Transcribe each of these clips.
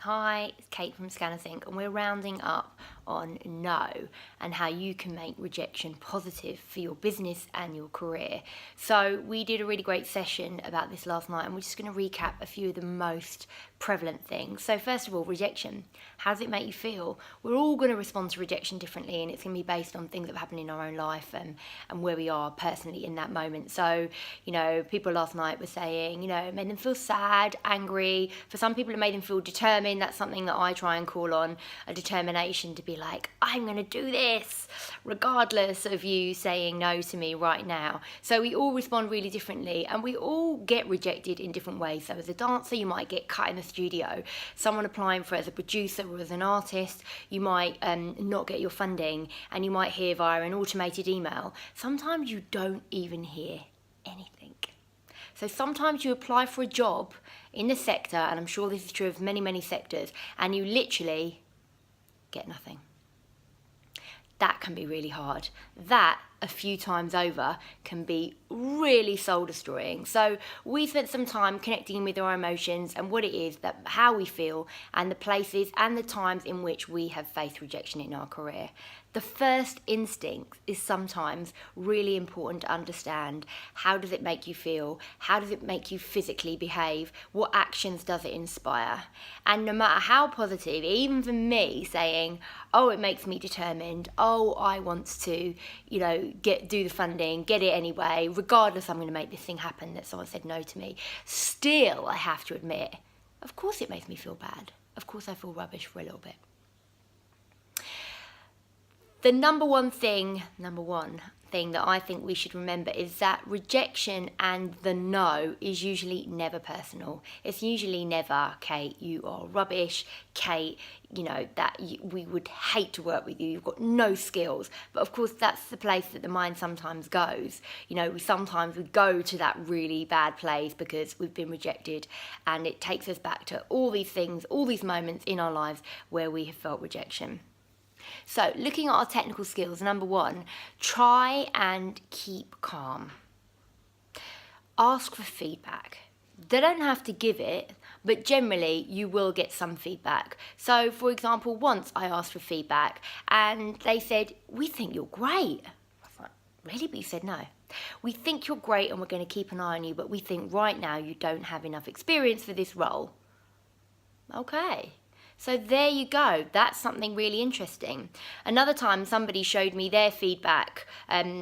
Hi, it's Kate from ScannersInc, and we're rounding up on no and how you can make rejection positive for your business and your career. So we did a really great session about this last night, and we're just going to recap a few of the most prevalent things. So first of all, rejection. How does it make you feel? We're all going to respond to rejection differently, and it's going to be based on things that have happened in our own life and where we are personally in that moment. So, people last night were saying, it made them feel sad, angry. For some people, it made them feel determined. That's something that I try and call on, a determination to be like, I'm going to do this, regardless of you saying no to me right now. So we all respond really differently, and we all get rejected in different ways. So as a dancer, you might get cut in the studio. Someone applying for as a producer or as an artist, you might not get your funding, and you might hear via an automated email. Sometimes you don't even hear anything. So sometimes you apply for a job in the sector, and I'm sure this is true of many, many sectors, and you literally get nothing. That can be really hard. That, a few times over, can be really soul destroying. So we spent some time connecting with our emotions and what it is, that how we feel, and the places and the times in which we have faced rejection in our career. The first instinct is sometimes really important to understand. How does it make you feel? How does it make you physically behave? What actions does it inspire? And no matter how positive, even for me saying, oh, it makes me determined, oh, I want to, do the funding, get it anyway, regardless, I'm going to make this thing happen that someone said no to me. Still, I have to admit, of course it makes me feel bad. Of course I feel rubbish for a little bit. The number one thing that I think we should remember is that rejection and the no is usually never personal. It's usually never, Kate, you are rubbish, Kate, we would hate to work with you, you've got no skills. But of course, that's the place that the mind sometimes goes. We go to that really bad place because we've been rejected, and it takes us back to all these things, all these moments in our lives where we have felt rejection. So looking at our technical skills, number one, try and keep calm. Ask for feedback. They don't have to give it, but generally you will get some feedback. So for example, once I asked for feedback and they said, we think you're great. I was like, really? But you said no. We think you're great and we're going to keep an eye on you, but we think right now you don't have enough experience for this role. Okay. So there you go. That's something really interesting. Another time somebody showed me their feedback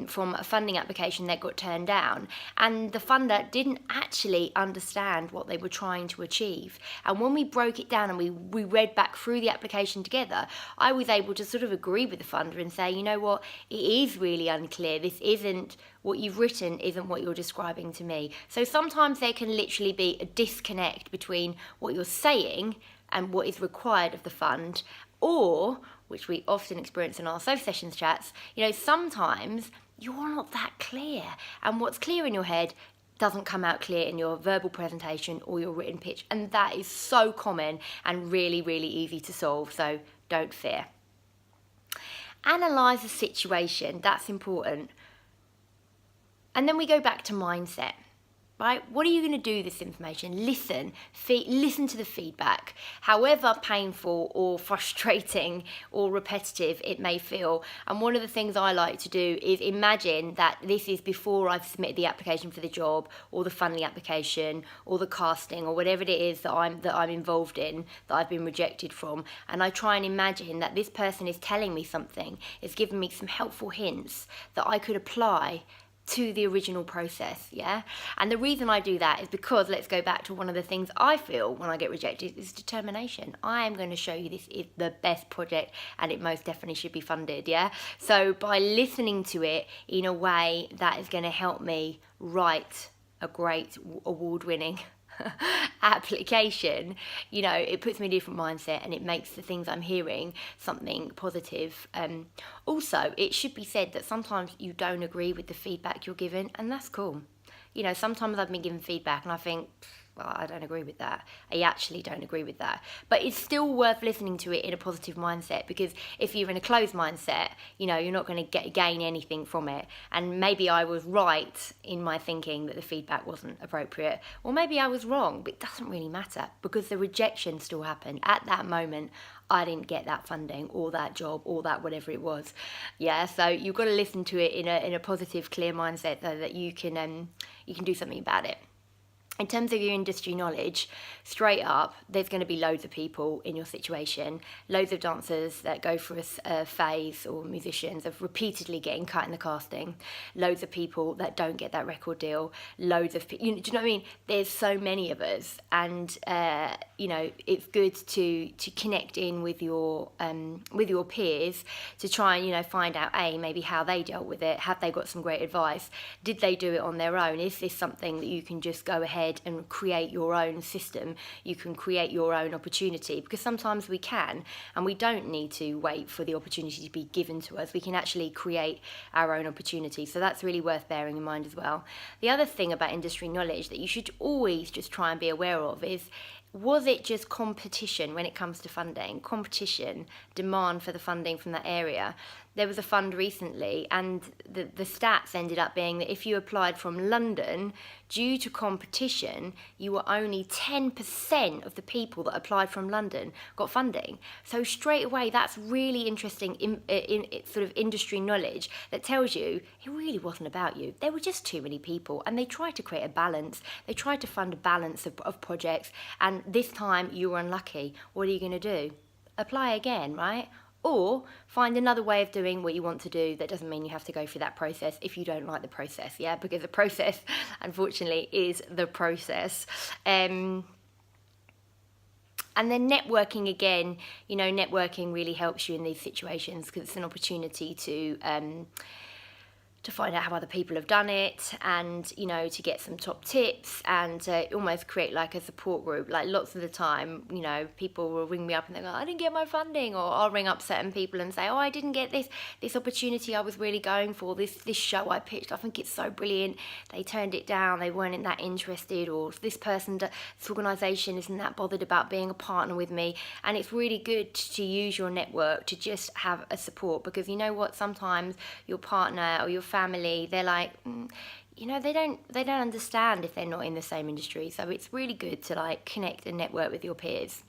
from a funding application that got turned down, and the funder didn't actually understand what they were trying to achieve. And when we broke it down and we read back through the application together, I was able to sort of agree with the funder and say, you know what, it is really unclear. This isn't what you've written, isn't what you're describing to me. So sometimes there can literally be a disconnect between what you're saying and what is required of the fund, or, which we often experience in our social sessions chats, sometimes you're not that clear, and what's clear in your head doesn't come out clear in your verbal presentation or your written pitch, and that is so common and really, really easy to solve, so don't fear. Analyse the situation, that's important. And then we go back to mindset. Right? What are you going to do with this information? Listen to the feedback. However painful or frustrating or repetitive it may feel. And one of the things I like to do is imagine that this is before I've submitted the application for the job or the funding application or the casting or whatever it is that I'm involved in, that I've been rejected from. And I try and imagine that this person is telling me something, is giving me some helpful hints that I could apply to the original process, yeah? And the reason I do that is because, let's go back to one of the things I feel when I get rejected, is determination. I am going to show you this is the best project and it most definitely should be funded, yeah? So by listening to it in a way that is going to help me write a great award-winning application, it puts me in a different mindset and it makes the things I'm hearing something positive. Also, it should be said that sometimes you don't agree with the feedback you're given, and that's cool. Sometimes I've been given feedback and I think, well, I don't agree with that. I actually don't agree with that. But it's still worth listening to it in a positive mindset, because if you're in a closed mindset, you're not going to gain anything from it. And maybe I was right in my thinking that the feedback wasn't appropriate, or maybe I was wrong, but it doesn't really matter, because the rejection still happened. At that moment, I didn't get that funding or that job or that whatever it was. Yeah, so you've got to listen to it in a positive, clear mindset, so that you can do something about it. In terms of your industry knowledge, straight up, there's going to be loads of people in your situation, loads of dancers that go through a phase, or musicians, of repeatedly getting cut in the casting, loads of people that don't get that record deal, loads of people, do you know what I mean? There's so many of us, and it's good to connect in with your peers, to try and find out maybe how they dealt with it. Have they got some great advice? Did they do it on their own? Is this something that you can just go ahead and create your own system? You can create your own opportunity, because sometimes we can, and we don't need to wait for the opportunity to be given to us. We can actually create our own opportunity. So that's really worth bearing in mind as well. The other thing about industry knowledge that you should always just try and be aware of is, was it just competition when it comes to funding? Competition, demand for the funding from that area. There was a fund recently, and the stats ended up being that if you applied from London, due to competition, you were only 10% of the people that applied from London got funding. So straight away, that's really interesting in sort of industry knowledge that tells you it really wasn't about you. There were just too many people, and they tried to create a balance. They tried to fund a balance of projects, and this time you were unlucky. What are you going to do? Apply again, right? Or find another way of doing what you want to do. That doesn't mean you have to go through that process if you don't like the process, yeah? Because the process, unfortunately, is the process. And then networking again, networking really helps you in these situations, because it's an opportunity to find out how other people have done it, and to get some top tips, and almost create like a support group. Like lots of the time, people will ring me up and they go, I didn't get my funding, or I'll ring up certain people and say, I didn't get this opportunity I was really going for, this show I pitched, I think it's so brilliant, they turned it down, they weren't that interested, or this organisation isn't that bothered about being a partner with me. And it's really good to use your network to just have a support, because you know what, sometimes your partner or your family, they're like, they don't understand if they're not in the same industry. So it's really good to like connect and network with your peers.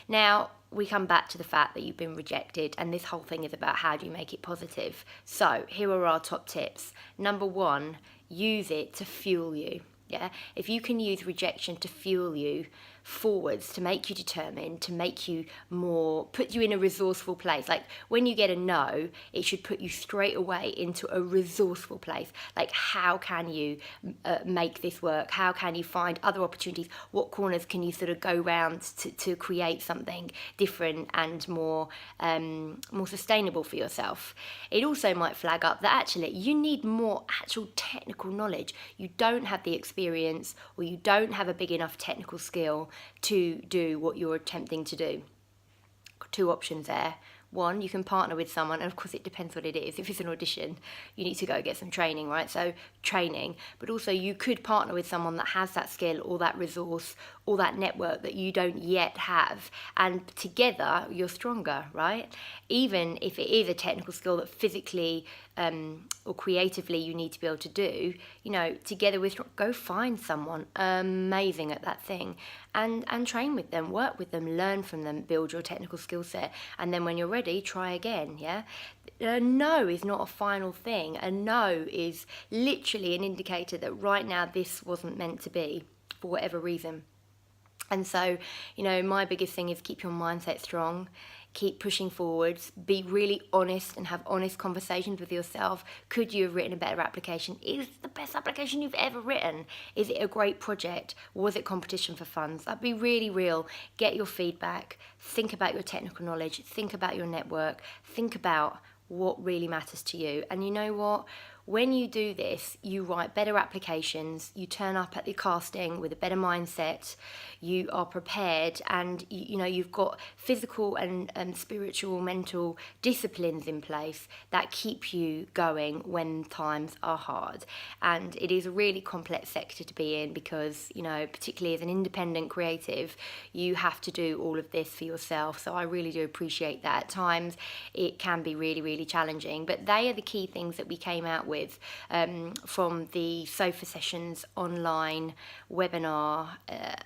Now we come back to the fact that you've been rejected, and this whole thing is about how do you make it positive. So here are our top tips. Number 1, use it to fuel you. Yeah, if you can use rejection to fuel you forwards, to make you determined, to make you put you in a resourceful place. Like when you get a no, it should put you straight away into a resourceful place. Like, how can you make this work? How can you find other opportunities? What corners can you sort of go round to create something different and more sustainable for yourself? It also might flag up that actually you need more actual technical knowledge. You don't have the experience, or you don't have a big enough technical skill to do what you're attempting to do. 2 options there. 1, you can partner with someone, and of course it depends what it is. If it's an audition, you need to go get some training, right? So training, but also you could partner with someone that has that skill or that resource or that network that you don't yet have, and together you're stronger, right? Even if it is a technical skill that physically or creatively you need to be able to do, together go find someone amazing at that thing, and train with them, work with them, learn from them, build your technical skill set, and then when you're ready, try again. Yeah, a no is not a final thing. A no is literally an indicator that right now this wasn't meant to be for whatever reason. And so, my biggest thing is keep your mindset strong, keep pushing forwards, be really honest and have honest conversations with yourself. Could you have written a better application? Is it the best application you've ever written? Is it a great project? Was it competition for funds? Like, be really real, get your feedback, think about your technical knowledge, think about your network, think about what really matters to you. And you know what? when you do this, you write better applications, you turn up at the casting with a better mindset, you are prepared, and you've got physical and spiritual, mental disciplines in place that keep you going when times are hard. And it is a really complex sector to be in because, particularly as an independent creative, you have to do all of this for yourself. So I really do appreciate that. At times it can be really, really challenging, but they are the key things that we came out with from the sofa sessions online webinar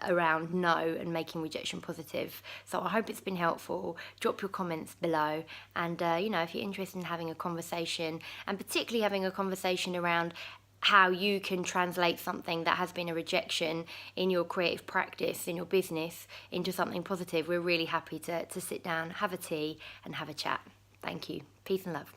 around no and making rejection positive. So I hope it's been helpful. Drop your comments below, and if you're interested in having a conversation, and particularly having a conversation around how you can translate something that has been a rejection in your creative practice, in your business, into something positive, we're really happy to sit down, have a tea and have a chat. Thank you. Peace and love.